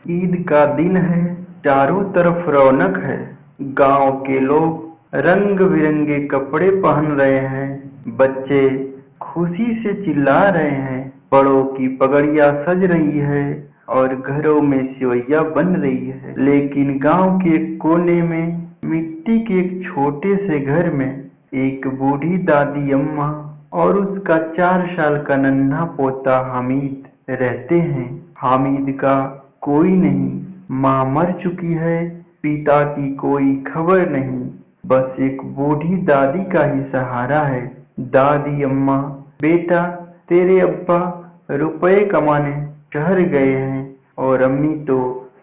ईद का दिन है, चारों तरफ रौनक है। गांव के लोग रंग बिरंगे कपड़े पहन रहे हैं। बच्चे खुशी से चिल्ला रहे हैं। बड़ों की पगड़ियां सज रही है और घरों में सेवैया बन रही है। लेकिन गांव के कोने में मिट्टी के एक छोटे से घर में एक बूढ़ी दादी अम्मा और उसका 4 साल का नन्हा पोता हामिद रहते हैं। हामिद का कोई नहीं, माँ मर चुकी है, पिता की कोई खबर नहीं, बस एक बूढ़ी दादी का ही सहारा है। दादी अम्मा, बेटा तेरे अब्बा रुपए कमाने शहर गए हैं और अम्मी तो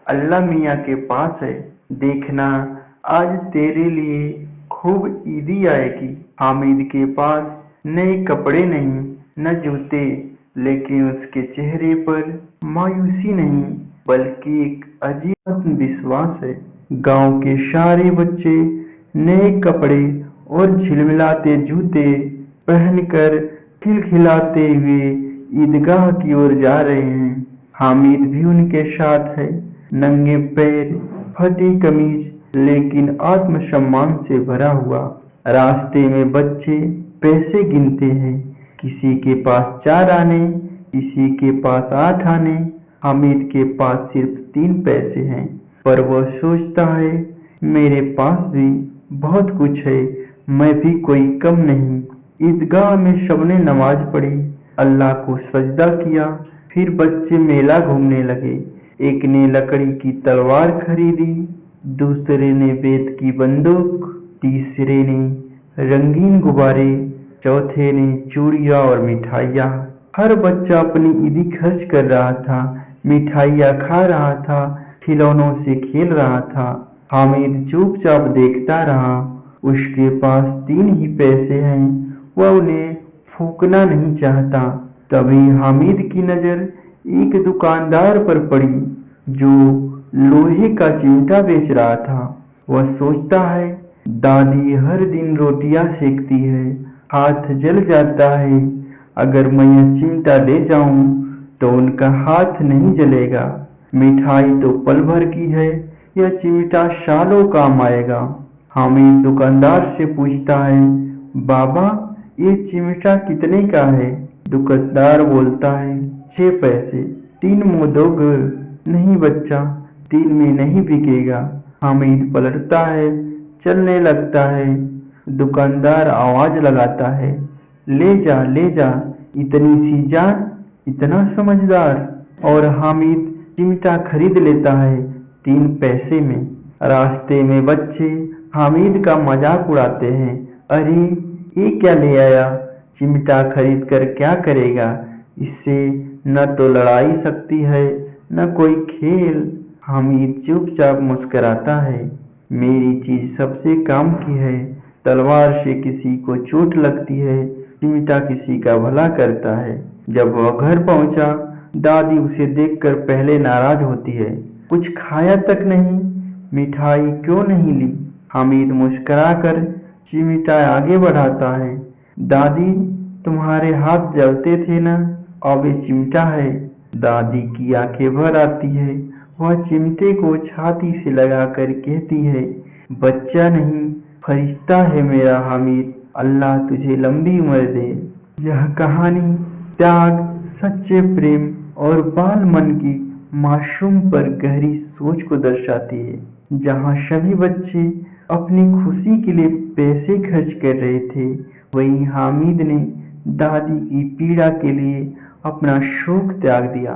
अल्लाह मियाँ के पास है। देखना आज तेरे लिए खूब ईदी आएगी। हामिद के पास नए कपड़े नहीं, न जूते, लेकिन उसके चेहरे पर मायूसी नहीं बल्कि एक अजीब आत्मविश्वास है। गांव के सारे बच्चे नए कपड़े और झिलमिलाते जूते पहनकर खिलखिलाते हुए ईदगाह की ओर जा रहे हैं। हामिद भी उनके साथ है, नंगे पैर, फटी कमीज, लेकिन आत्मसम्मान से भरा हुआ। रास्ते में बच्चे पैसे गिनते हैं, किसी के पास 4 आने, किसी के पास 8 आने। हामिद के पास सिर्फ 3 पैसे हैं, पर वह सोचता है मेरे पास भी बहुत कुछ है, मैं भी कोई कम नहीं। ईदगाह में सबने नमाज पढ़ी, अल्लाह को सजदा किया। फिर बच्चे मेला घूमने लगे। एक ने लकड़ी की तलवार खरीदी, दूसरे ने बेत की बंदूक, तीसरे ने रंगीन गुब्बारे, चौथे ने चूड़ियां और मिठाइयाँ। हर बच्चा अपनी ईदी खर्च कर रहा था, मिठाइयाँ खा रहा था, खिलौनों से खेल रहा था। हामिद चुपचाप देखता रहा। उसके पास 3 ही पैसे हैं, वह उन्हें फूकना नहीं चाहता। तभी हामिद की नजर एक दुकानदार पर पड़ी जो लोहे का चिमटा बेच रहा था। वह सोचता है दादी हर दिन रोटियां सेकती है, हाथ जल जाता है, अगर मैं यह चिमटा ले जाऊं तो उनका हाथ नहीं जलेगा। मिठाई तो पल भर की है, यह चिमटा सालों काम आएगा। हामिद दुकानदार से पूछता है, बाबा ये चिमटा कितने का है? दुकानदार बोलता है, 6 पैसे। 3 मुंह दोगे? नहीं बच्चा, 3 में नहीं बिकेगा। हामिद पलटता है, चलने लगता है। दुकानदार आवाज लगाता है, ले जा ले जा, इतनी सी जान, इतना समझदार। और हामिद चिमटा खरीद लेता है 3 पैसे में। रास्ते में बच्चे हामिद का मजाक उड़ाते हैं, अरे ये क्या ले आया, चिमटा खरीद कर क्या करेगा, इससे न तो लड़ाई सकती है न कोई खेल। हामिद चुपचाप मुस्कुराता है, मेरी चीज सबसे काम की है, तलवार से किसी को चोट लगती है, चिमटा किसी का भला करता है। जब वह घर पहुंचा, दादी उसे देखकर पहले नाराज होती है, कुछ खाया तक नहीं, मिठाई क्यों नहीं ली? हामिद मुस्कुराकर चिमटा आगे बढ़ाता है, दादी तुम्हारे हाथ जलते थे ना, अब ये चिमटा है। दादी की आंखें भर आती है, वह चिमटे को छाती से लगाकर कहती है, बच्चा नहीं फरिश्ता है मेरा हामिद, अल्लाह तुझे लंबी उम्र दे। यह कहानी त्याग, सच्चे प्रेम और बाल मन की मासूम पर गहरी सोच को दर्शाती है। जहाँ सभी बच्चे अपनी खुशी के लिए पैसे खर्च कर रहे थे, वहीं हामिद ने दादी की पीड़ा के लिए अपना शौक त्याग दिया।